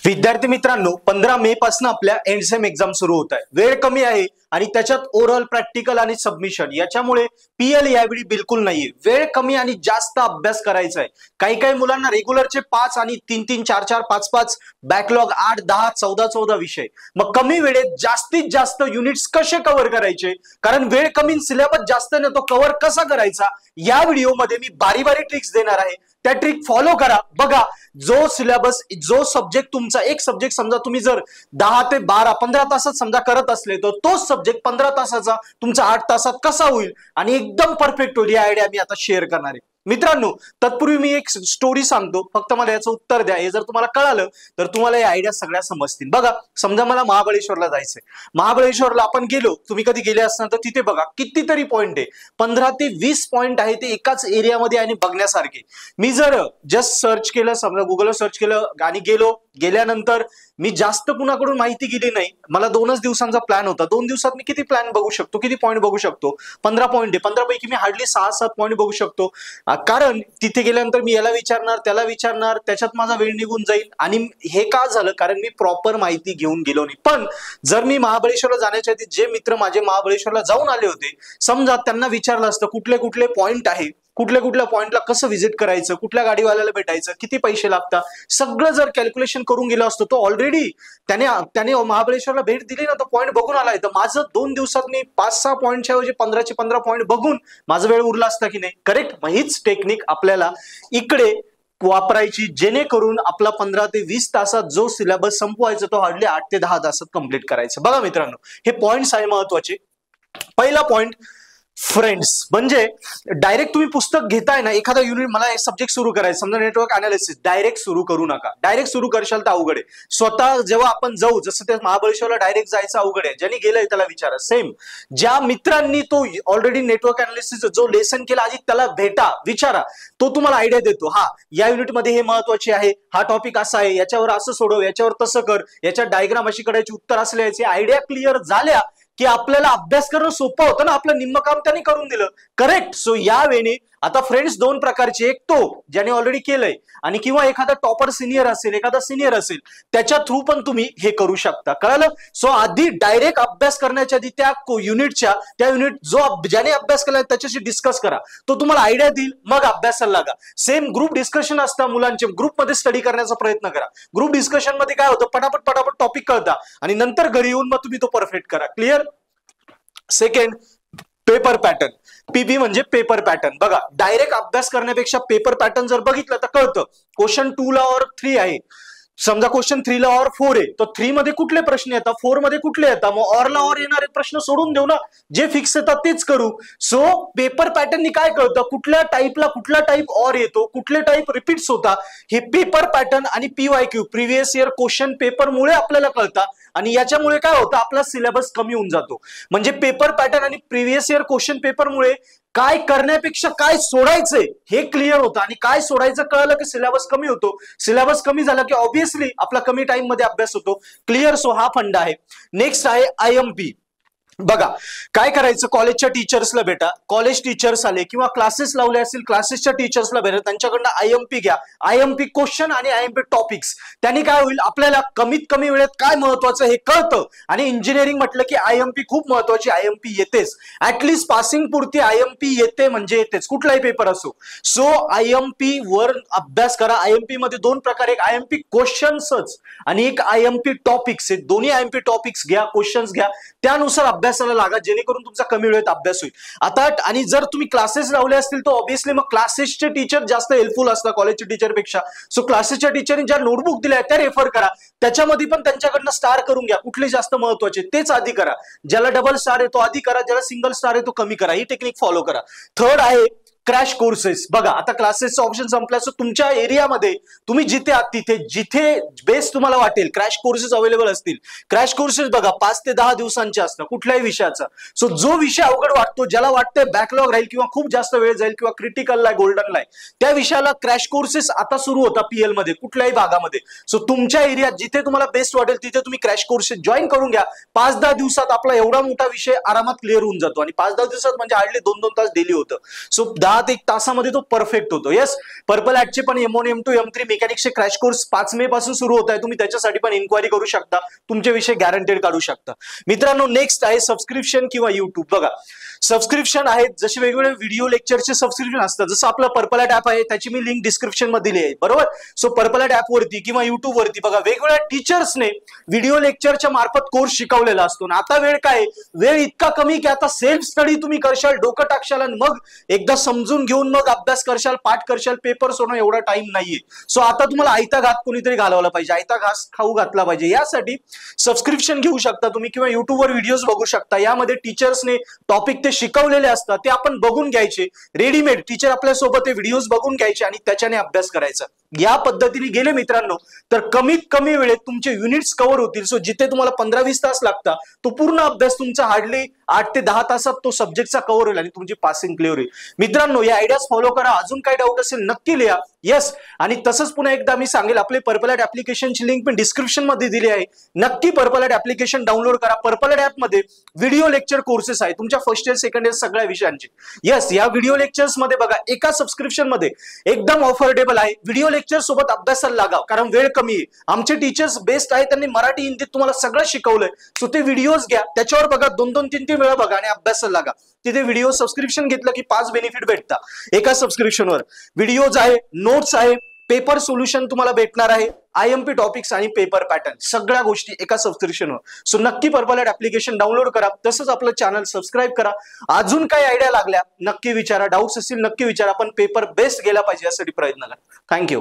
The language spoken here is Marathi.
विद्यार्थी मित्रांनो 15 मे पासून आपल्या एंड सेम एक्झाम सुरू होत आहे। वेळ कमी आहे आणि त्याच्यात ओरल प्रॅक्टिकल आणि सबमिशन याच्यामुळे पीएल यावेळी बिलकुल नाहीये। वेळ कमी आणि जास्त अभ्यास करायचा आहे। काही काही मुलांना रेग्युलरचे 5 आणि 3-3 4-4 5-5 बॅकलॉग 8-10 14-14 विषय। मग कमी वेळेत जास्तीत जास्त युनिट्स कसे कव्हर करायचे, कारण वेळ कमी सिलेबस जास्त ना, तो कव्हर कसा करायचा या व्हिडिओ मध्ये मी बारी बारी ट्रिक्स देणार आहे। त्या ट्रिक फॉलो करा। बघा, जो सिलेबस जो सब्जेक्ट तुमचा एक सब्जेक्ट समजा तुम्ही जर 10 ते 12 15 तासात समजा करत असले तर तोच सब्जेक्ट 15 तासाचा तुमचा 8 तासात कसा होईल आणि एकदम परफेक्ट होईल, ही आयडिया मी आता शेअर करणार आहे। मित्रांनो, तत्पूर्वी मी एक स्टोरी सांगतो, फक्त मला याचं उत्तर द्या। हे जर तुम्हाला कळालं तर तुम्हाला या आयडिया सगळ्या समजतील। बघा, समजा मला महाबळेश्वरला जायचंय। महाबळेश्वरला आपण गेलो, तुम्ही कधी गेले असणार तर तिथे बघा कितीतरी पॉइंट आहे, 15 ते 20 पॉइंट आहे ते एकाच एरियामध्ये आणि बघण्यासारखे। मी जर जस्ट सर्च केलं, समजा गुगलवर सर्च केलं आणि गेल्यानंतर मी जास्त कुणाकडून माहिती गेली नाही। मला 2च दिवसांचा प्लॅन होता। 2 दिवसात मी किती प्लॅन बघू शकतो, किती पॉइंट बघू शकतो? 15 पॉइंट आहे। 15 पैकी मी हार्डली 6-7 पॉइंट बघू शकतो, कारण तिथे गेल्यानंतर मी याला विचारणार त्याला विचारणार, त्याच्यात माझा वेळ निघून जाईल। आणि हे का झालं, कारण मी प्रॉपर माहिती घेऊन गेलो नाही। पण जर मी महाबळेश्वरला जाण्याच्या आधी जे मित्र माझे महाबळेश्वरला जाऊन आले होते, समजा त्यांना विचारलं असतं कुठले कुठले पॉइंट आहे, कुठल्या कुठल्या पॉइंटला कसं व्हिजिट करायचं, कुठल्या गाडीवाल्याला भेटायचं, किती पैसे लागतात, सगळं जर कॅल्क्युलेशन करून गेलो असतो, तो ऑलरेडी त्याने महाबळेश्वरला भेट दिली ना, तो पॉइंट बघून आलाय। तर माझं 2 दिवसात मी 5-6 पॉइंटच्या ऐवजी 15चे 15 पॉइंट बघून माझा वेळ उरला असता की नाही? करेक्ट। मग हीच टेक्निक आपल्याला इकडे वापरायची, जेणेकरून आपला 15 ते 20 तासात जो सिलेबस संपवायचा तो हार्डली 8 ते 10 तासात कंप्लीट करायचं। बघा मित्रांनो, हे पॉइंट्स आहे महत्वाचे। पहिला पॉइंट, फ्रेंड्स, म्हणजे डायरेक्ट तुम्ही पुस्तक घेताय ना, एखादा युनिट मला एक सब्जेक्ट सुरू करायचं, समजा नेटवर्क अनालिसिस, डायरेक्ट सुरू करू नका। डायरेक्ट सुरू करशाल तर अवघड आहे। स्वतः जेव्हा आपण जाऊ, जसं त्या महाबळेश्वरला डायरेक्ट जायचं अवघड आहे, ज्यांनी गेलंय त्याला विचारा। सेम ज्या मित्रांनी तो ऑलरेडी नेटवर्क अनालिसिस जो लेसन केला आधी त्याला भेटा, विचारा, तो तुम्हाला आयडिया देतो। हा, या युनिटमध्ये हे महत्वाचे आहे, हा टॉपिक असा आहे, याच्यावर असं सोडव, याच्यावर तसं कर, याच्या डायग्राम अशी करायची, उत्तर असले याचे। आयडिया क्लिअर झाल्या की आपल्याला अभ्यास करणं सोपं होतं ना, आपलं निम्म काम त्यांनी करून दिलं। करेक्ट। सो यावेळी आता फ्रेंड्स 2 प्रकारचे, एक तो ज्याने ऑलरेडी केलंय आणि किंवा एखादा टॉपर सिनियर असेल, एखादा सिनियर असेल, त्याच्या थ्रू पण तुम्ही हे करू शकता। कळालं? सो आधी डायरेक्ट अभ्यास करण्याच्या आधी त्या युनिट जो ज्याने अभ्यास केला त्याच्याशी डिस्कस करा, तो तुम्हाला आयडिया देईल, मग अभ्यासाला लागा। सेम ग्रुप डिस्कशन असतं मुलांचे, ग्रुपमध्ये स्टडी करण्याचा प्रयत्न करा। ग्रुप डिस्कशन मध्ये काय होतं, पटापट टॉपिक कळता आणि नंतर घरी येऊन मग तुम्ही तो परफेक्ट करा। Clear? Second, paper pattern, PB म्हणजे पेपर पॅटर्न। बघा, डायरेक्ट अभ्यास करण्यापेक्षा पेपर पॅटर्न जर बघितलं तर कळतं। क्वेश्चन 2 ला और 3 आहे, समजा क्वेश्चन 3 ला और 4 आहे, तर 3 मध्ये कुठले प्रश्न येतात, 4 मध्ये कुठले येतात, मग ऑर ला और येणारे प्रश्न सोडून देऊ ना, जे फिक्स येतात तेच करू। सो पेपर पॅटर्ननी काय कळतं, कुठल्या टाईपला कुठला टाईप ऑर येतो, कुठले टाईप रिपीट्स होतात, हे पेपर पॅटर्न आणि PYQ previous year question paper मुळे आपल्याला कळतात। आणि याच्यामुळे काय होतं, आपला सिलेबस कमी होऊन जातो। म्हणजे पेपर पॅटर्न आणि प्रिव्हियस इयर क्वेश्चन पेपर मुळे काय करण्यापेक्षा काय सोडायचंय हे क्लिअर होतं, आणि काय सोडायचं कळलं की सिलेबस कमी होतो। सिलेबस कमी झाला की ऑब्विसली आपला कमी टाइम मध्ये अभ्यास होतो। क्लिअर? सो हा फंडा आहे। नेक्स्ट आहे आयएमपी। बघा, काय करायचं, कॉलेजच्या टीचर्सला भेटा, कॉलेज टीचर्स आले किंवा क्लासेस लावले असतील, क्लासेसच्या टीचर्सला भेटा, त्यांच्याकडनं आयएमपी घ्या। आयएमपी क्वेश्चन आणि आयएमपी टॉपिक्स, त्यांनी काय होईल, आपल्याला कमीत कमी वेळेत काय महत्वाचं हे कळतं। आणि इंजिनिअरिंग म्हटलं की आयएमपी खूप महत्वाची, आयएमपी येतेच, ऍटलीस्ट पासिंग पुरती आयएमपी येते म्हणजे येतेच, कुठलाही पेपर असो। सो आयएमपी वर अभ्यास करा। आयएमपी मध्ये 2 प्रकार, एक आयएमपी क्वेश्चन्सच आणि एक आयएमपी टॉपिक्स। हे दोन्ही आयएमपी टॉपिक्स घ्या, क्वेश्चन्स घ्या, त्यानुसार अभ्यासाला लागा, जेणेकरून तुमचा कमी वेळेत अभ्यास होईल। आता आणि जर तुम्ही क्लासेस लावले असतील तर ऑब्विसली मग क्लासेसचे टीचर जास्त हेल्पफुल असतात कॉलेजच्या टीचरपेक्षा। सो क्लासेसच्या टीचरनी ज्या नोटबुक दिल्या त्या रेफर करा, त्याच्यामध्ये पण त्यांच्याकडनं स्टार करून घ्या, कुठले जास्त महत्वाचे तेच आधी करा। ज्याला डबल स्टार आहे तो आधी करा, ज्याला सिंगल स्टार आहे तो कमी करा। ही टेक्निक फॉलो करा। थर्ड आहे क्रॅश कोर्सेस। बघा, आता क्लासेसचा ऑप्शन संपला, सो तुमच्या एरियामध्ये तुम्ही जिथे आहात तिथे जिथे बेस्ट तुम्हाला वाटेल क्रॅश कोर्सेस अवेलेबल असतील। क्रॅश कोर्सेस बघा 5 ते 10 दिवसांचे असतात कुठल्याही विषयाचा। सो जो विषय अवघड वाटतो, ज्याला वाटतंय बॅकलॉग राहील किंवा खूप जास्त वेळ जाईल किंवा क्रिटिकलला गोल्डनला आहे, त्या विषयाला क्रॅश कोर्सेस आता सुरू होता पीएल मध्ये कुठल्याही भागामध्ये। सो तुमच्या एरियात जिथे तुम्हाला बेस्ट वाटेल तिथे तुम्ही क्रॅश कोर्सेस जॉईन करून घ्या। 5-10 दिवसात आपला एवढा मोठा विषय आरामात क्लिअर होऊन जातो, आणि 5-10 दिवसात म्हणजे हार्डली 2-2 तास डेली होतं। सो 10 10 ते 1 तासामध्ये तो परफेक्ट होतो. येस, पर्पल ऍटचे पण M1 M2 M3 मेकॅनिक्सचे crash course 5 मे पासून सुरू होत आहे. तुम्ही त्याच्यासाठी पण इन्क्वायरी करू शकता, तुमचे विषय गॅरंटेड काढू शकता. मित्रांनो, नेक्स्ट आहे सबस्क्रिप्शन किंवा युट्यूब. बघा, सबस्क्रिप्शन आहेत जसे वेगवेगळे व्हिडिओ लेक्चरचे सबस्क्रिप्शन असतात. जसं आपलं पर्पल ऍप आहे, त्याची मी लिंक डिस्क्रिप्शन मध्ये दिली आहे, बरोबर. सो पर्पल ऍप वरती किंवा युट्यूब वरती बघा, वेगवेगळ्या टीचर्सने व्हिडिओ लेक्चरच्या मार्फत कोर्स शिकवलेला असतो. आता वेळ काय, वेळ इतका कमी की आता सेल्फ स्टडी तुम्ही करशाल, डोकं टाकशाल आणि मग एकदा समजून घेऊन मग अभ्यास करशाल, पाठ करशाल, पेपर सोडणं एवढा टाइम नाहीये. सो आता तुम्हाला आयता घात कोणीतरी घालवला पाहिजे, आयता घास खाऊ घातला पाहिजे. यासाठी सबस्क्रिप्शन घेऊ शकता तुम्ही किंवा युट्यूबवर व्हिडिओज बघू शकता. यामध्ये टीचर्सने टॉपिक ते शिकवलेले असतात, ते आपण बघून घ्यायचे. रेडीमेड टीचर आपल्यासोबत ते व्हिडिओज बघून घ्यायचे आणि त्याच्याने अभ्यास करायचा. या पद्धतीने गेले मित्रांनो तर कमीत कमी वेळेत तुमचे युनिट्स कव्हर होतील. सो जिथे तुम्हाला 15-20 तास लागतात, तो पूर्ण अभ्यास तुमचा हार्डली 8 ते 10 तासात तो सब्जेक्टचा कव्हर होईल आणि तुमची पासिंग क्लिअर होईल. मित्रांनो, या आयडियाज फॉलो करा. अजून काही डाऊट असेल नक्की लिहा. येस, आणि तसंच पुन्हा एकदा मी सांगेल, आपले पर्पल ऍप ऍप्लिकेशनची लिंक पण डिस्क्रिप्शन मध्ये दिली आहे. नक्की पर्पल ऍप ऍप्लिकेशन डाउनलोड करा. पर्पल ऍप मध्ये व्हिडिओ लेक्चर कोर्सेस आहे तुमच्या फर्स्ट इयर सेकंड इयर सगळ्या विषयांचे. येस, या व्हिडिओ लेक्चर्स मध्ये बघा, एका सबस्क्रिप्शन मध्ये एकदम ऑफर्डेबल आहे. व्हिडिओ लेक्चर सोबत अभ्यासाला लागा, कारण वेळ कमी आहे. आमचे टीचर्स बेस्ट आहे, त्यांनी मराठी हिंदीत तुम्हाला सगळं शिकवलंय. सो ते व्हिडिओज घ्या, त्याच्यावर बघा, 2-2, 3-3 वेळा बघा आणि अभ्यासाला लागा. तिथे व्हिडिओ सबस्क्रिप्शन घेतलं की 5 बेनिफिट भेटतात एका सबस्क्रिप्शनवर. व्हिडिओज आहे, नोट्स आहे, पेपर सोल्युशन तुम्हाला भेटणार आहे, IMP टॉपिक्स आणि पेपर पॅटर्न, सगळ्या गोष्टी एका सबस्क्रिप्शनवर. सो नक्की पर्पल ऍप्लिकेशन डाउनलोड करा. तसंच आपलं चॅनल सबस्क्राईब करा. अजून काही आयडिया लागल्या नक्की विचारा, डाऊट्स असतील नक्की विचारा. पण पेपर बेस्ट गेला पाहिजे यासाठी प्रयत्न करा. थँक्यू.